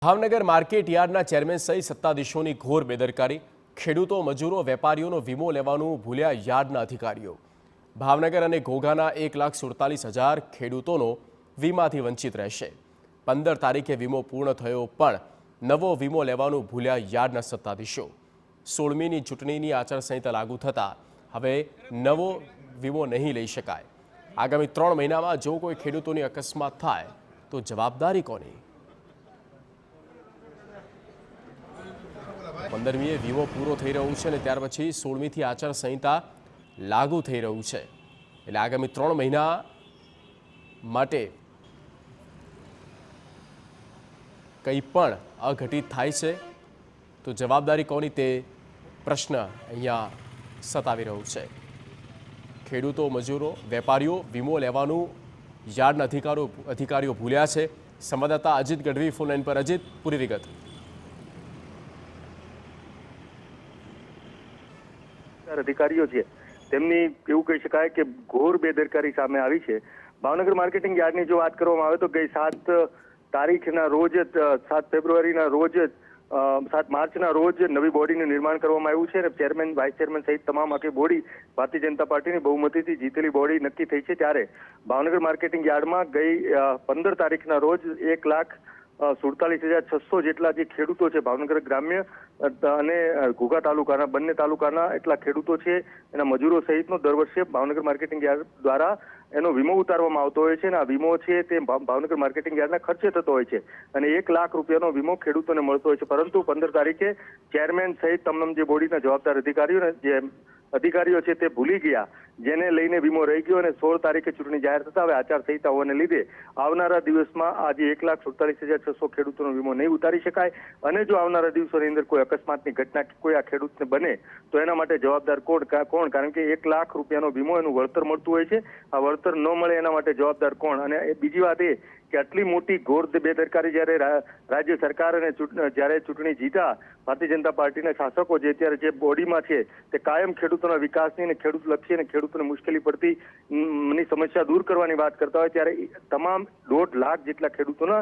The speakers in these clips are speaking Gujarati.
ભાવનગર માર્કેટ યાર્ડના ચેરમેન સહિત સત્તાધીશોની ઘોર બેદરકારી। ખેડૂતો, મજૂરો, વેપારીઓનો વીમો લેવાનું ભૂલ્યા યાર્ડના અધિકારીઓ। ભાવનગર અને ઘોઘાના 1,47,000 ખેડૂતોનો વીમાથી વંચિત રહેશે। 15 તારીખે વીમો પૂર્ણ થયો પણ નવો વીમો લેવાનું ભૂલ્યા યાર્ડના સત્તાધીશો। 16મીની ચૂંટણીની આચારસંહિતા લાગુ થતાં હવે નવો વીમો નહીં લઈ શકાય। આગામી 3 મહિનામાં જો કોઈ ખેડૂતોની અકસ્માત થાય તો જવાબદારી કોની? 15મીએ વીમો પૂરો થઈ રહ્યો છે અને ત્યાર પછી 16મીથી આચારસંહિતા લાગુ થઈ રહ્યું છે, એટલે આગામી 3 મહિના માટે કંઈ પણ અઘટિત થાય છે તો જવાબદારી કોની તે પ્રશ્ન અહીંયા સતાવી રહ્યું છે। ખેડૂતો, મજૂરો, વેપારીઓ વીમો લેવાનું યાર્ડના અધિકારીઓ ભૂલ્યા છે। સંવાદદાતા અજીત ગઢવી ફોન લાઈન પર। અજીત, પૂરી વિગત। અધિકારીઓ છે તેમની એવું કહી શકાય કે ઘોર બેદરકારી સામે આવી છે। ભાવનગર માર્કેટિંગ યાર્ડની જો વાત કરવામાં આવે તો ગઈ 7 તારીખના રોજ 7 ફેબ્રુઆરીના રોજ 7 માર્ચના રોજ નવી બોડીનું નિર્માણ કરવામાં આવ્યું છે અને ચેરમેન, વાઇસ ચેરમેન સહિત તમામ આખી બોડી ભારતીય જનતા પાર્ટીની બહુમતીથી જીતેલી બોડી નક્કી થઈ છે। ત્યારે ભાવનગર માર્કેટિંગ યાર્ડમાં ગઈ 15 તારીખના રોજ 1,47,600 જેટલા જે ખેડૂતો છે, ભાવનગર ગ્રામ્ય અને ઘોઘા તાલુકાના બંને તાલુકાના એટલા ખેડૂતો છે, એના મજૂરો સહિતનો દર વર્ષે ભાવનગર માર્કેટિંગ યાર્ડ દ્વારા એનો વીમો ઉતારવામાં આવતો હોય છે અને આ વીમો છે તે ભાવનગર માર્કેટિંગ યાર્ડના ખર્ચે થતો હોય છે અને 1 લાખ રૂપિયાનો વીમો ખેડૂતોને મળતો હોય છે। પરંતુ 15 તારીખે ચેરમેન સહિત તમામ જે બોડીના જવાબદાર અધિકારીઓ છે તે ભૂલી ગયા, જેને લઈને વીમો રહી ગયો અને 16 તારીખે ચૂંટણી જાહેર થતા હવે આચારસંહિતા હોવાને લીધે આવનારા દિવસમાં આજે 1,47,600 ખેડૂતોનો વીમો નહીં ઉતારી શકાય અને જો આવનારા દિવસોની અંદર કોઈ અકસ્માતની ઘટના કોઈ આ ખેડૂતને બને તો એના માટે જવાબદાર કોણ? કારણ કે 1 લાખ રૂપિયાનો વીમો એનું વળતર મળતું હોય છે। આ વળતર ન મળે એના માટે જવાબદાર કોણ? અને બીજી વાત એ કે આટલી મોટી ઘોર બેદરકારી જ્યારે રાજ્ય સરકાર અને જ્યારે ચૂંટણી જીતા ભારતીય જનતા પાર્ટીના શાસકો જે અત્યારે જે બોડીમાં છે તે કાયમ ખેડૂતોના વિકાસની અને ખેડૂતલક્ષી અને ખેડૂતોને મુશ્કેલી પડતી ની સમસ્યા દૂર કરવાની વાત કરતા હોય ત્યારે તમામ 1.5 લાખ જેટલા ખેડૂતોના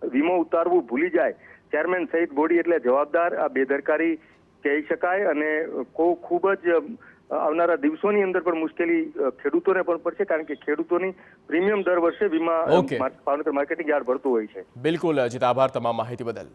વીમો ઉતારવું ભૂલી જાય ચેરમેન સહિત બોડી એટલે જવાબદાર આ બેદરકારી કહી શકાય અને ખૂબ જ આવનારા દિવસોની અંદર પણ મુશ્કેલી ખેડૂતોને પણ પડશે, કારણ કે ખેડૂતોની પ્રીમિયમ દર વર્ષે વીમા ભાવનગર માર્કેટિંગ યાર્ડ ભરતું હોય છે। બિલકુલ અજીત, આભાર તમામ માહિતી બદલ।